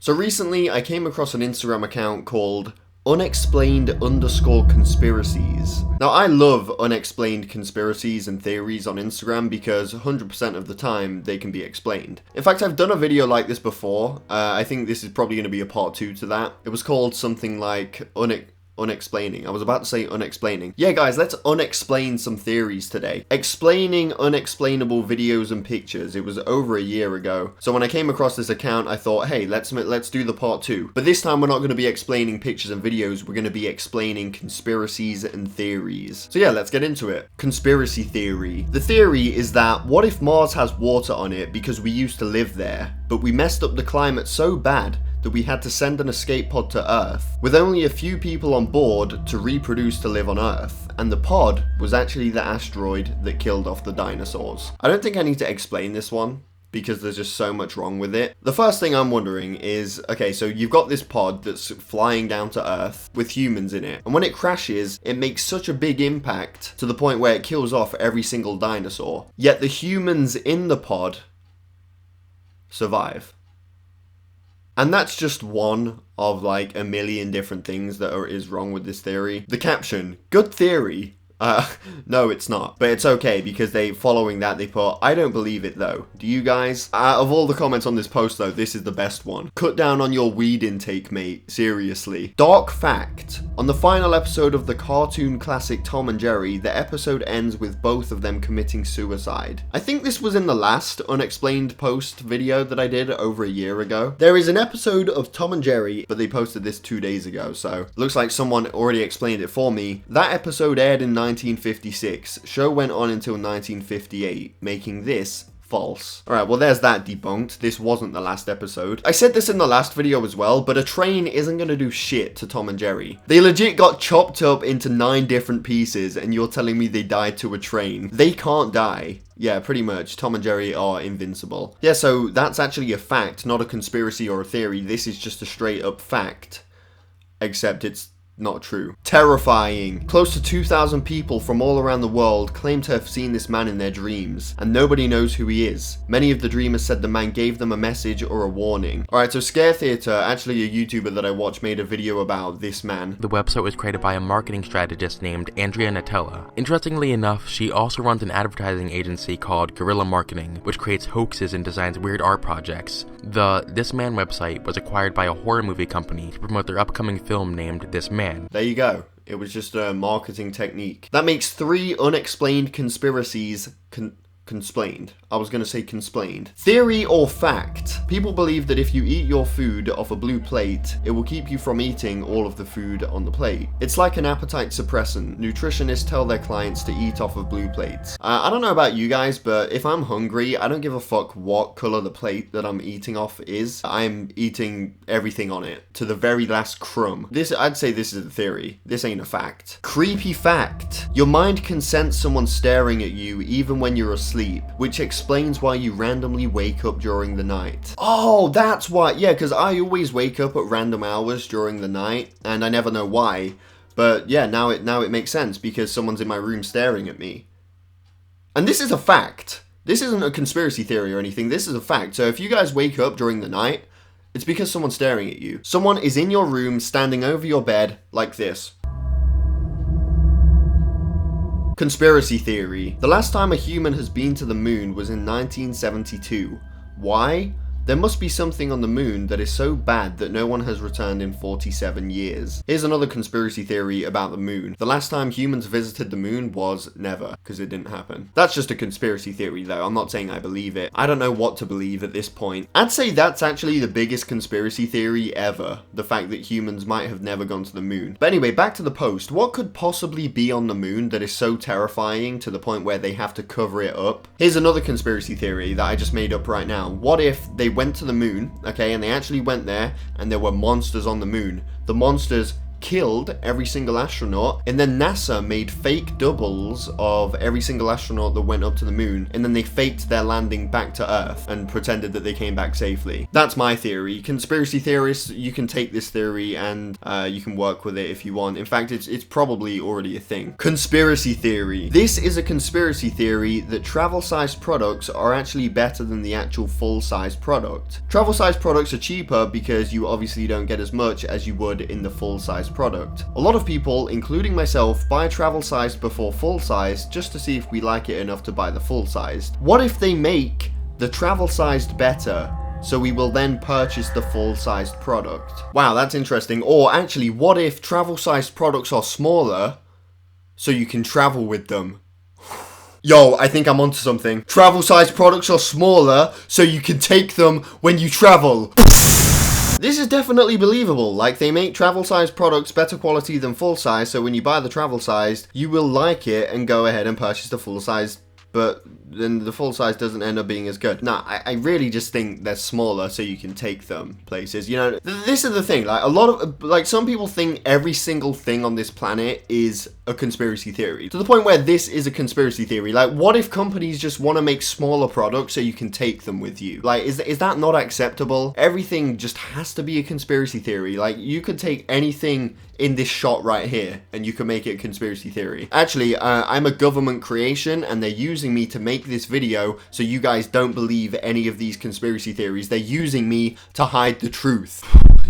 So recently I came across an Instagram account called Unexplained_conspiracies. Now I love unexplained conspiracies and theories on Instagram because 100% of the time they can be explained. In fact, I've done a video like this before. I think this is probably going to be a part 2 to that. It was called something like Unexplaining. I was about to say unexplaining. Yeah guys, let's unexplain some theories today. Explaining unexplainable videos and pictures. It was over a year ago. So when I came across this account, I thought, hey, let's do the part 2. But this time we're not going to be explaining pictures and videos. We're going to be explaining conspiracies and theories. So yeah, let's get into it. Conspiracy theory. The theory is that what if Mars has water on it because we used to live there, but we messed up the climate so bad that we had to send an escape pod to Earth, with only a few people on board to reproduce to live on Earth, and the pod was actually the asteroid that killed off the dinosaurs. I don't think I need to explain this one, because there's just so much wrong with it. The first thing I'm wondering is, okay, so you've got this pod that's flying down to Earth with humans in it, and when it crashes, it makes such a big impact to the point where it kills off every single dinosaur, yet the humans in the pod survive. And that's just one of like a million different things that is wrong with this theory. The caption, good theory. No, it's not. But it's okay because following that, they put, I don't believe it though. Do you guys? Of all the comments on this post though, this is the best one. Cut down on your weed intake, mate. Seriously. Dark fact. On the final episode of the cartoon classic Tom and Jerry, the episode ends with both of them committing suicide. I think this was in the last unexplained post video that I did over a year ago. There is an episode of Tom and Jerry, but they posted this 2 days ago, so looks like someone already explained it for me. That episode aired in 1956. Show went on until 1958, making this false. Alright, well there's that debunked. This wasn't the last episode. I said this in the last video as well, but a train isn't gonna do shit to Tom and Jerry. They legit got chopped up into 9 different pieces, and you're telling me they died to a train. They can't die. Yeah, pretty much. Tom and Jerry are invincible. Yeah, so that's actually a fact, not a conspiracy or a theory. This is just a straight up fact. Except it's not true. Terrifying. Close to 2,000 people from all around the world claim to have seen this man in their dreams, and nobody knows who he is. Many of the dreamers said the man gave them a message or a warning. Alright, so Scare Theater, actually a YouTuber that I watched, made a video about this man. The website was created by a marketing strategist named Andrea Natella. Interestingly enough, she also runs an advertising agency called Guerrilla Marketing, which creates hoaxes and designs weird art projects. The This Man website was acquired by a horror movie company to promote their upcoming film named This Man. There you go. It was just a marketing technique. That makes 3 unexplained conspiracies consplained. I was going to say consplained. Theory or fact? People believe that if you eat your food off a blue plate, it will keep you from eating all of the food on the plate. It's like an appetite suppressant. Nutritionists tell their clients to eat off of blue plates. I don't know about you guys, but if I'm hungry, I don't give a fuck what color the plate that I'm eating off is. I'm eating everything on it to the very last crumb. I'd say this is a theory. This ain't a fact. Creepy fact. Your mind can sense someone staring at you even when you're asleep, which explains why you randomly wake up during the night. Oh, that's why. Yeah, because I always wake up at random hours during the night, and I never know why. But yeah, now it makes sense because someone's in my room staring at me. And this is a fact. This isn't a conspiracy theory or anything. This is a fact. So if you guys wake up during the night, it's because someone's staring at you. Someone is in your room standing over your bed like this. Conspiracy theory. The last time a human has been to the moon was in 1972. Why? There must be something on the moon that is so bad that no one has returned in 47 years. Here's another conspiracy theory about the moon. The last time humans visited the moon was never, because it didn't happen. That's just a conspiracy theory though. I'm not saying I believe it. I don't know what to believe at this point. I'd say that's actually the biggest conspiracy theory ever. The fact that humans might have never gone to the moon. But anyway, back to the post. What could possibly be on the moon that is so terrifying to the point where they have to cover it up? Here's another conspiracy theory that I just made up right now. What if they went to the moon, okay, and they actually went there and there were monsters on the moon. The monsters killed every single astronaut, and then NASA made fake doubles of every single astronaut that went up to the moon, and then they faked their landing back to Earth and pretended that they came back safely. That's my theory. Conspiracy theorists, you can take this theory and you can work with it if you want. In fact, it's probably already a thing. Conspiracy theory. This is a conspiracy theory that travel-sized products are actually better than the actual full-size product. Travel-sized products are cheaper because you obviously don't get as much as you would in the full-size product. A lot of people, including myself, buy travel-sized before full-sized just to see if we like it enough to buy the full-sized. What if they make the travel-sized better, so we will then purchase the full-sized product? Wow, that's interesting. Or actually, what if travel-sized products are smaller, so you can travel with them? Yo, I think I'm onto something. Travel-sized products are smaller, so you can take them when you travel. This is definitely believable. Like, they make travel-sized products better quality than full-size, so when you buy the travel-sized, you will like it and go ahead and purchase the full-size, but then the full size doesn't end up being as good. Nah, I really just think they're smaller so you can take them places. You know, this is the thing. Like, a lot of, like, some people think every single thing on this planet is a conspiracy theory. To the point where this is a conspiracy theory. Like, what if companies just want to make smaller products so you can take them with you? Like, is that not acceptable? Everything just has to be a conspiracy theory. Like, you could take anything in this shot right here and you can make it a conspiracy theory. Actually, I'm a government creation and they're using me to make this video so you guys don't believe any of these conspiracy theories. They're using me to hide the truth.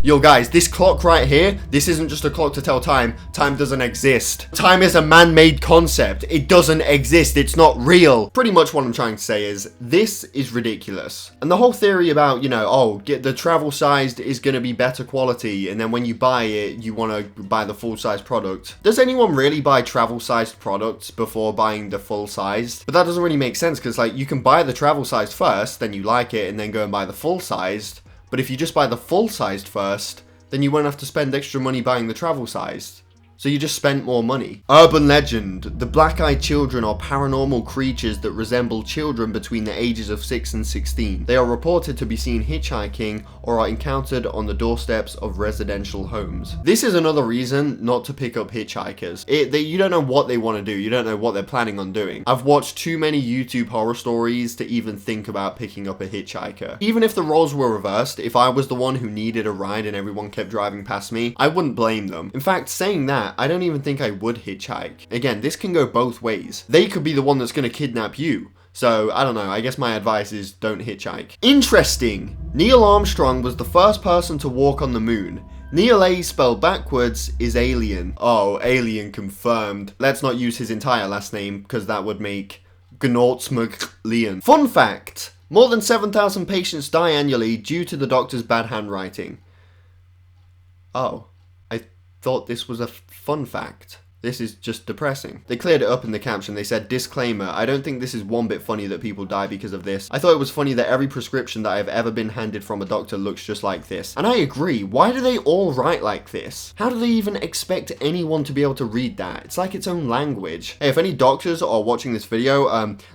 Yo guys, this clock right here, this isn't just a clock to tell time. Time doesn't exist. Time is a man-made concept. It doesn't exist. It's not real. Pretty much what I'm trying to say is, this is ridiculous. And the whole theory about, you know, oh, get the travel sized is going to be better quality, and then when you buy it, you want to buy the full-size product. Does anyone really buy travel-sized products before buying the full-sized? But that doesn't really make sense, because, like, you can buy the travel-sized first, then you like it, and then go and buy the full-sized. But if you just buy the full-sized first, then you won't have to spend extra money buying the travel-sized. So you just spent more money. Urban legend. The black-eyed children are paranormal creatures that resemble children between the ages of 6 and 16. They are reported to be seen hitchhiking or are encountered on the doorsteps of residential homes. This is another reason not to pick up hitchhikers. You don't know what they want to do. You don't know what they're planning on doing. I've watched too many YouTube horror stories to even think about picking up a hitchhiker. Even if the roles were reversed, if I was the one who needed a ride and everyone kept driving past me, I wouldn't blame them. In fact, saying that, I don't even think I would hitchhike. Again, this can go both ways. They could be the one that's going to kidnap you. So, I don't know, I guess my advice is don't hitchhike. Interesting! Neil Armstrong was the first person to walk on the moon. Neil A spelled backwards is alien. Oh, alien confirmed. Let's not use his entire last name, because that would make Gnortsmclean. Fun fact! More than 7,000 patients die annually due to the doctor's bad handwriting. Oh. Thought this was a fun fact. This is just depressing. They cleared it up in the caption. They said, disclaimer, I don't think this is one bit funny that people die because of this. I thought it was funny that every prescription that I've ever been handed from a doctor looks just like this. And I agree. Why do they all write like this? How do they even expect anyone to be able to read that? It's like its own language. Hey, if any doctors are watching this video,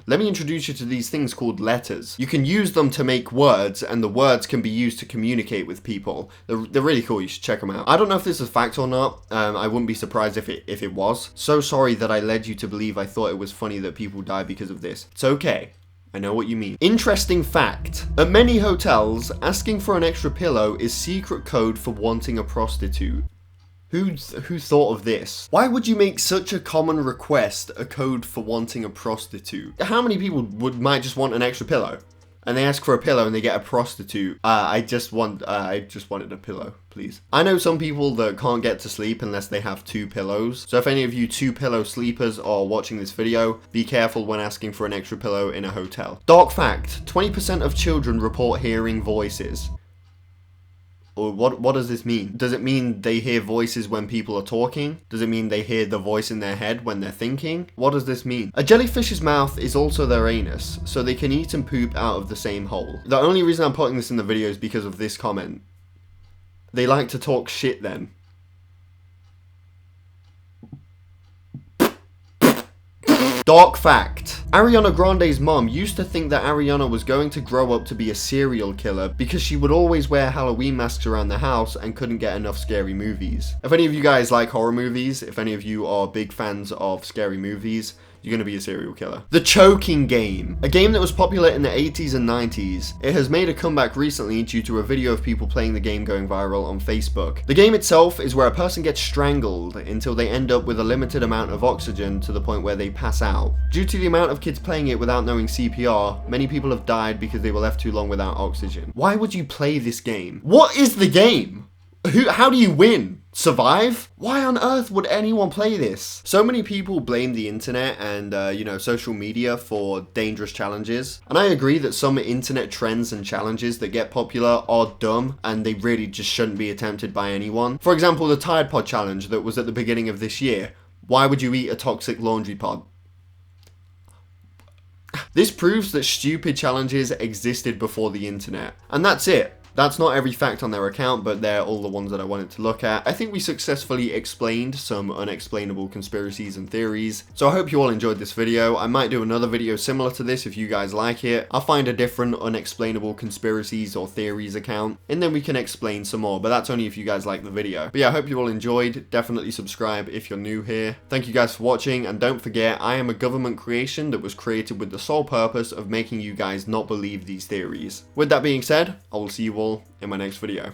let me introduce you to these things called letters. You can use them to make words, and the words can be used to communicate with people. They're really cool. You should check them out. I don't know if this is a fact or not. I wouldn't be surprised if it was. So sorry that I led you to believe I thought it was funny that people die because of this. It's okay. I know what you mean. Interesting fact. At many hotels, asking for an extra pillow is secret code for wanting a prostitute. Who thought of this? Why would you make such a common request a code for wanting a prostitute? How many people might just want an extra pillow? And they ask for a pillow and they get a prostitute. I just wanted a pillow, please. I know some people that can't get to sleep unless they have 2 pillows. So if any of you 2-pillow sleepers are watching this video, be careful when asking for an extra pillow in a hotel. Dark fact, 20% of children report hearing voices. Or what does this mean? Does it mean they hear voices when people are talking? Does it mean they hear the voice in their head when they're thinking? What does this mean? A jellyfish's mouth is also their anus, so they can eat and poop out of the same hole. The only reason I'm putting this in the video is because of this comment. They like to talk shit then. Dark fact. Ariana Grande's mom used to think that Ariana was going to grow up to be a serial killer because she would always wear Halloween masks around the house and couldn't get enough scary movies. If any of you guys like horror movies, if any of you are big fans of scary movies, you're going to be a serial killer. The Choking Game. A game that was popular in the 80s and 90s. It has made a comeback recently due to a video of people playing the game going viral on Facebook. The game itself is where a person gets strangled until they end up with a limited amount of oxygen to the point where they pass out. Due to the amount of kids playing it without knowing CPR, many people have died because they were left too long without oxygen. Why would you play this game? What is the game? How do you win? Survive? Why on earth would anyone play this? So many people blame the internet and, social media for dangerous challenges. And I agree that some internet trends and challenges that get popular are dumb and they really just shouldn't be attempted by anyone. For example, the Tide Pod challenge that was at the beginning of this year. Why would you eat a toxic laundry pod? This proves that stupid challenges existed before the internet. And that's it. That's not every fact on their account, but they're all the ones that I wanted to look at. I think we successfully explained some unexplainable conspiracies and theories. So I hope you all enjoyed this video. I might do another video similar to this if you guys like it. I'll find a different unexplainable conspiracies or theories account, and then we can explain some more, but that's only if you guys like the video. But yeah, I hope you all enjoyed. Definitely subscribe if you're new here. Thank you guys for watching, and don't forget, I am a government creation that was created with the sole purpose of making you guys not believe these theories. With that being said, I will see you all in my next video.